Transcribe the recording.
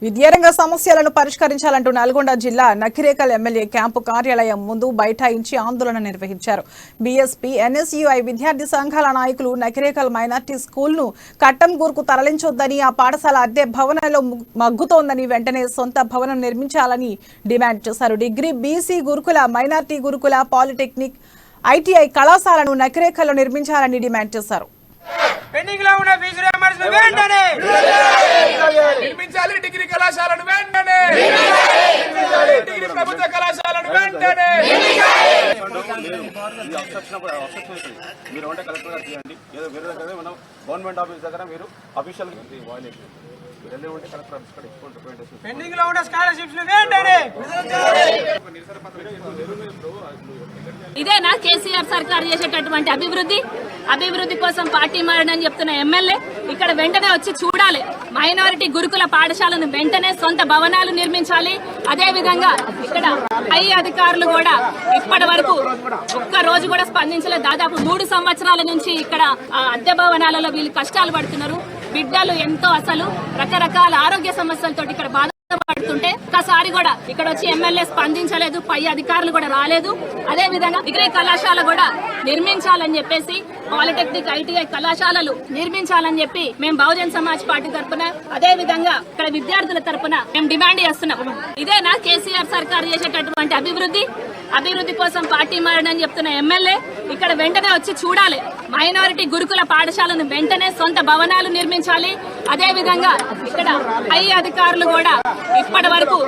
విద్యారంగ సమస్యలను పరిష్కరించాలంటూ నల్గొండ జిల్లా నకిరేకల్ ఎమ్మెల్యే క్యాంపు కార్యాలయం ముందు బైఠాయించి ఆందోళన నిర్వహించారు. బీఎస్పీ, ఎన్ఎస్యుఐ విద్యార్థి సంఘాల నాయకులు నకిరేకల్ మైనార్టీ స్కూల్ను కట్టంగూరుకు తరలించొద్దని, ఆ పాఠశాల అద్దె భవనంలో మగ్గుతోందని, వెంటనే సొంత భవనం నిర్మించాలని డిమాండ్ చేశారు. డిగ్రీ, బీసీ గురుకుల, మైనార్టీ గురుకుల, పాలిటెక్నిక్, ఐటీఐ కళాశాలను నకిరేకల్లో నిర్మించాలని డిమాండ్ చేశారు. పెండింగ్ లో ఉన్న ఫీజు రియంబర్స్మెంట్ వెంటనే నిర్మించాలి. డిగ్రీ కళాశాలను వెంటనే డిగ్రీ ప్రభుత్వ కళాశాలను వెంటనే మీరు అంటే కలెక్టర్ గారు చేయండి. ఏదో వేరే దగ్గర మనం గవర్నమెంట్ ఆఫీస్ దగ్గర మీరు అఫీషియల్ పెండింగ్ లో ఉన్న స్కాలర్షిప్స్ వెంటనే ఇదేనా కేసీఆర్ సర్కార్ చేసేటటువంటి అభివృద్ధి కోసం పార్టీ మారని చెప్తున్న ఎమ్మెల్యే ఇక్కడ వెంటనే వచ్చి చూడాలి. మైనారిటీ గురుకుల పాఠశాలను వెంటనే సొంత భవనాలు నిర్మించాలి. అదే విధంగా ఇక్కడ పై అధికారులు కూడా ఇప్పటి వరకు ఒక్క రోజు కూడా స్పందించలేదు. దాదాపు 3 సంవత్సరాల నుంచి ఇక్కడ అద్దె భవనాలలో వీళ్ళు కష్టాలు పడుతున్నారు. బిడ్డలు ఎంతో అసలు రకరకాల ఆరోగ్య సమస్యలతో ఇక్కడ బాధపడుతుంటే ఒక్కసారి కూడా ఇక్కడ వచ్చి ఎమ్మెల్యే స్పందించలేదు. పై అధికారులు కూడా రాలేదు. అదే విధంగా డిగ్రీ కళాశాల కూడా నిర్మించాలని చెప్పేసి, పాలిటెక్నిక్, ఐటీఐ కళాశాలలు నిర్మించాలని చెప్పి మేము బహుజన్ సమాజ్ పార్టీ తరఫున, అదే విధంగా ఇక్కడ విద్యార్థుల తరఫున మేము డిమాండ్ చేస్తున్నాం. ఇదేనా కేసీఆర్ సర్కార్ చేసేటటువంటి అభివృద్ధి కోసం పార్టీ మారని చెప్తున్న ఎమ్మెల్యే ఇక్కడ వెంటనే వచ్చి చూడాలి. మైనారిటీ గురుకుల పాఠశాలను వెంటనే సొంత భవనాలు నిర్మించాలి. అదే విధంగా ఇక్కడ పై అధికారులు కూడా ఇప్పటి వరకు